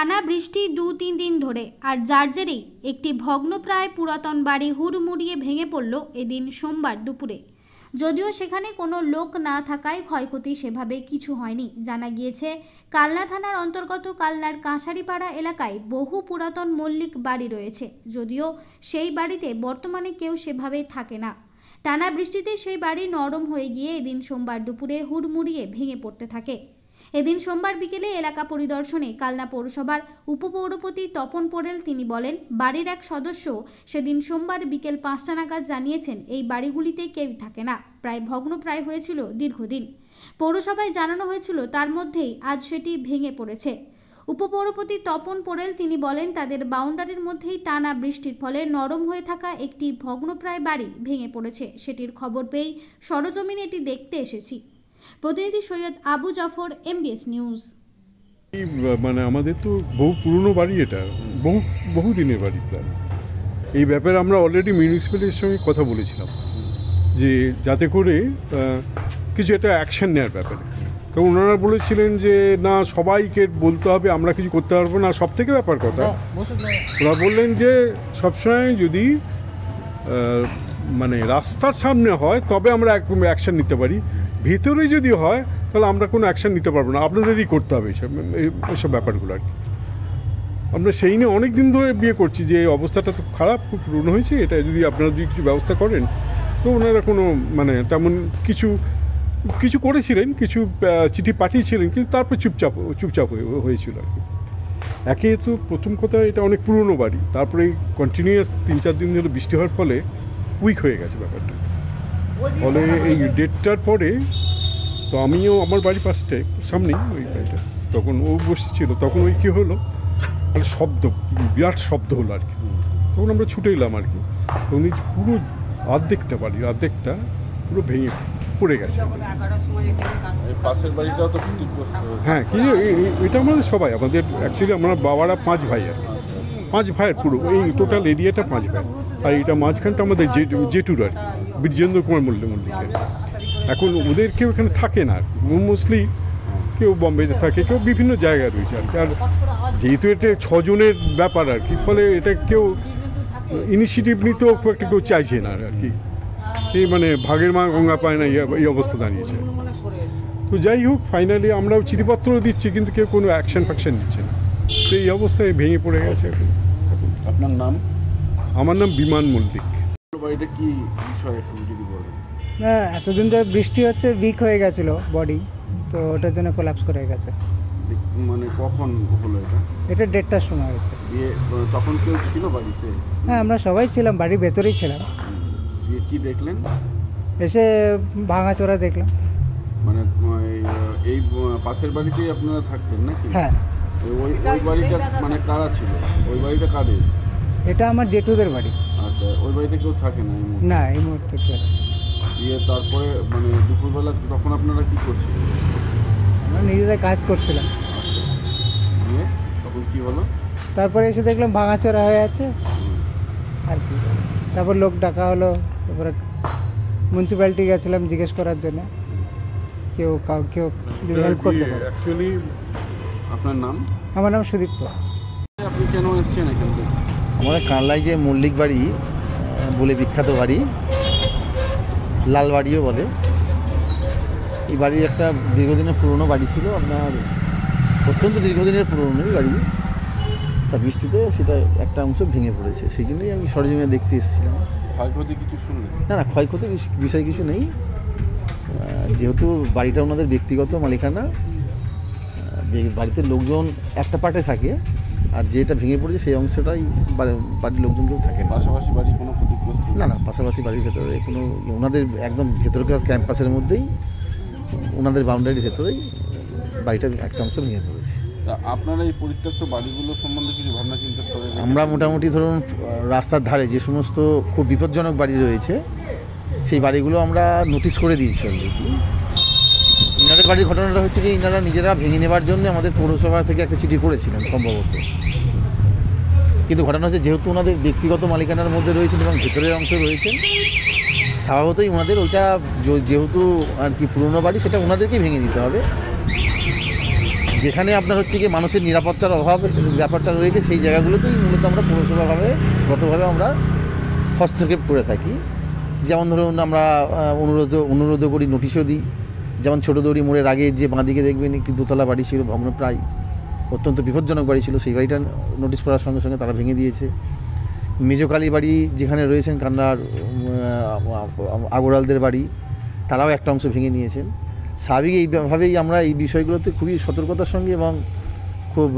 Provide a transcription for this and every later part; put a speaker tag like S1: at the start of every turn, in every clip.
S1: টানা বৃষ্টি 2-3 দিন ধরে আর যার জেরেই একটি ভগ্নপ্রায় পুরাতন বাড়ি হুড়মুড়িয়ে ভেঙে পড়ল এদিন সোমবার দুপুরে। যদিও সেখানে কোনো লোক না থাকায় ক্ষয়ক্ষতি সেভাবে কিছু হয়নি। জানা গিয়েছে, কালনা থানার অন্তর্গত কালনার কাঁসারিপাড়া এলাকায় বহু পুরাতন মল্লিক বাড়ি রয়েছে। যদিও সেই বাড়িতে বর্তমানে কেউ সেভাবে থাকে না। টানা বৃষ্টিতে সেই বাড়ি নরম হয়ে গিয়ে এদিন সোমবার দুপুরে হুড়মুড়িয়ে ভেঙে পড়তে থাকে। এদিন সোমবার বিকেলে এলাকা পরিদর্শনে কালনা পৌরসভার উপপৌরপতি তপন পোড়েল তিনি বলেন, বাড়ির এক সদস্য সেদিন সোমবার বিকেল 5টা নাগাদ জানিয়েছেন এই বাড়িগুলিতে কেউ থাকে না, প্রায় ভগ্নপ্রায় হয়েছিল দীর্ঘদিন। পৌরসভায় জানানো হয়েছিল, তার মধ্যেই আজ সেটি ভেঙে পড়েছে। উপপৌরপতি তপন পোড়েল তিনি বলেন, তাদের বাউন্ডারির মধ্যেই টানা বৃষ্টির ফলে নরম হয়ে থাকা একটি ভগ্নপ্রায় বাড়ি ভেঙে পড়েছে। সেটির খবর পেয়েই সরজমিনে এটি দেখতে এসেছি। প্রতিনিধি সৈয়দ আবু জাফর, MBS নিউজ।
S2: মানে আমাদের তো বহু পুরনো বাড়ি, এটা বহু দিনের বাড়ি প্রায়। এই ব্যাপারে আমরা অলরেডি মিউনিসিপ্যালিটির সঙ্গে কথা বলেছিলাম যে যাতে করে কিছু একটা অ্যাকশন নেওয়ার ব্যাপারে। তো ওনারা বলেছিলেন যে না, সবাইকে বলতে হবে, আমরা কিছু করতে পারবো না। সব থেকে ব্যাপার কথা, ওরা বললেন যে সবসময় যদি মানে রাস্তার সামনে হয় তবে আমরা অ্যাকশন নিতে পারি, ভিতরে যদি হয় তাহলে আমরা কোনো অ্যাকশন নিতে পারবো না, আপনাদেরই করতে হবে এইসব ব্যাপারগুলো আর কি। আমরা সেই নিয়ে অনেক দিন ধরে বিয়ে করছি যে অবস্থাটা তো খারাপ, খুব পুরনো হয়েছে, এটা যদি আপনারা যদি কিছু ব্যবস্থা করেন। তো ওনারা কোনো মানে তেমন কিছু করেছিলেন, কিছু চিঠি পাঠিয়েছিলেন, কিন্তু তারপর চুপচাপ হয়েছিল আর কি। একে তো প্রথম কথা, এটা অনেক পুরনো বাড়ি, তারপরে কন্টিনিউয়াস 3-4 দিন ধরে বৃষ্টি হওয়ার ফলে উইক হয়ে গেছে ব্যাপারটা। ফলে এই ডেটটার পরে তো আমিও আমার বাড়ির পাশে সামনেই ওই বাড়িটা, তখন ও বসেছিল, তখন ওই কী হলো, মানে বিরাট শব্দ হলো আর কি। তখন আমরা ছুটে এলাম আর কি। তো উনি পুরো অর্ধেকটা পুরো ভেঙে পড়ে গেছে। হ্যাঁ, কি এটা আমাদের সবাই, আমাদের অ্যাকচুয়ালি আমরা বাবারা 5 ভাই আর কি, 5 ভাইয়ের পুরো এই টোটাল এরিয়াটা 5 ভাই। আর এটা মাঝখানটা আমাদের জেঠুর আর কি, বীরজেন্দ্র কুমার মল্লিকের। এখন ওদের কেউ এখানে থাকে না আর কি, মোস্টলি কেউ বম্বেতে থাকে, কেউ বিভিন্ন জায়গায় রয়েছে আর কি। আর যেহেতু এটা 6 জনের ব্যাপার আর কি, ফলে এটা কেউ ইনিশিয়েটিভ নিতেও খুব একটা কেউ চাইছে না আর কি। এই মানে ভাগের মা গঙ্গা পায় না, এই অবস্থা দাঁড়িয়েছে। তো যাই হোক, ফাইনালি আমরাও চিঠিপত্রও দিচ্ছি, কিন্তু কেউ কোনো অ্যাকশন নিচ্ছে না। তো এই অবস্থায় ভেঙে পড়ে গেছে এখন।
S3: আপনার নাম?
S2: আমার নাম বিমান মল্লিক।
S3: বাড়িটা কি বিষয় একটু যদি বলেন?
S4: না, এতদিন ধরে বৃষ্টি হচ্ছে, উইক হয়ে গেছিল বডি, তো ওটার জন্য কোলাপস করে গেছে।
S3: মানে কখন হলো এটা?
S4: এটা 1:30টার সময় হয়েছে।
S3: তখন কেউ ছিল বাড়িতে?
S4: হ্যাঁ, আমরা সবাই ছিলাম, বাড়ির ভেতরেই ছিলাম।
S3: কি দেখলেন?
S4: এসে ভাঙাচোরা দেখলাম।
S3: মানে এই পাশের বাড়িতেই আপনারা থাকতেন নাকি?
S4: হ্যাঁ।
S3: ওই বাড়িটা মানে কারা ছিল? ওই বাড়িটা কাদের?
S4: এটা আমার জেঠুদের বাড়ি।
S3: আচ্ছা, ওই বাড়িতে কেউ থাকে না?
S4: না, এই মুহূর্তে কেউ।
S3: তারপরে মানে দুপুরবেলা তখন আপনারা কি করছিলেন?
S4: আমরা নিজেদের কাজ করছিলাম।
S3: আচ্ছা, তখন কি হলো?
S4: তারপরে এসে দেখলাম ভাঙাচোরা হয়ে আছে আর কি। তারপর লোক ডাকা হলো, তারপরে মিউনিসিপ্যালিটি গেছিলাম জিজ্ঞেস করার জন্য, কেউ যদি হেল্প করতে পারে।
S3: অ্যাকচুয়ালি আপনার নাম?
S4: আমার নাম সুদীপ্ত।
S3: আপনি কেন এসেছেন এখানে?
S5: আমাদের কানলায় যে মল্লিক বাড়ি বলে বিখ্যাত বাড়ি, লাল বাড়িও বলে, এই বাড়ির একটা দীর্ঘদিনের পুরনো বাড়ি ছিল, আপনার অত্যন্ত দীর্ঘদিনের পুরনো বাড়ি। তা বৃষ্টিতে সেটা একটা অংশ ভেঙে পড়েছে, সেই জন্যই আমি সরজমিনে দেখতে এসেছিলাম।
S3: ক্ষয়ক্ষতি কিছু শুনলেন? না,
S5: ক্ষয়ক্ষতির বিষয় কিছু নেই, যেহেতু বাড়িটা ওনাদের ব্যক্তিগত মালিকানা, বাড়িতে লোকজন একটা পার্টে থাকে, আর যেটা ভেঙে পড়েছে সেই অংশটাই বাড়ির লোকজন কেউ থাকে না।
S3: পাশাপাশি বাড়ি কোনো ক্ষতিগ্রস্ত?
S5: না, পাশাপাশি বাড়ির ভেতরে কোনো, ওনাদের একদম ভেতরকার ক্যাম্পাসের মধ্যেই, ওনাদের বাউন্ডারির ভেতরেই বাড়িটার একটা অংশ ভেঙে পড়েছে।
S3: আপনারা এই পরিত্যক্ত বাড়িগুলো সম্বন্ধে কিছু ভাবনা চিন্তা করেন?
S5: আমরা মোটামুটি ধরুন রাস্তার ধারে যে সমস্ত খুব বিপজ্জনক বাড়ি রয়েছে, সেই বাড়িগুলো আমরা নোটিশ করে দিয়েছি অলরেডি। ইনাদের বাড়ির ঘটনাটা হচ্ছে কি, ইনারা নিজেরা ভেঙে নেবার জন্য আমাদের পৌরসভা থেকে একটা চিঠি করেছিলেন সম্ভবত, কিন্তু ঘটনা হচ্ছে যেহেতু ওনাদের ব্যক্তিগত মালিকানার মধ্যে রয়েছেন এবং ভেতরের অংশ রয়েছেন, স্বভাবতই ওনাদের ওইটা যেহেতু আর কি পুরনো বাড়ি, সেটা ওনাদেরকেই ভেঙে দিতে হবে। যেখানে আপনার হচ্ছে কি মানুষের নিরাপত্তার অভাব ব্যাপারটা রয়েছে, সেই জায়গাগুলোতেই মূলত আমরা পৌরসভাভাবে গতভাবে আমরা হস্তক্ষেপ করে থাকি। যেমন ধরুন আমরা অনুরোধ করি, নোটিশও দিই। যেমন ছোটো দৌড়ি মোড়ের আগে যে বাঁদিকে দেখবেন একটি দোতলা বাড়ি ছিল, ভগ্নপ্রায়, অত্যন্ত বিপজ্জনক বাড়ি ছিল, সেই বাড়িটা নোটিশ করার সঙ্গে সঙ্গে তারা ভেঙে দিয়েছে। মেজকালী বাড়ি যেখানে রয়েছেন কান্নার আগরালদের বাড়ি, তারাও একটা অংশ ভেঙে নিয়েছেন। স্বাভাবিক এইভাবেই আমরা এই বিষয়গুলোতে খুবই সতর্কতার সঙ্গে এবং খুব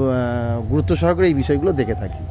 S5: গুরুত্ব সহকারে এই বিষয়গুলো দেখে থাকি।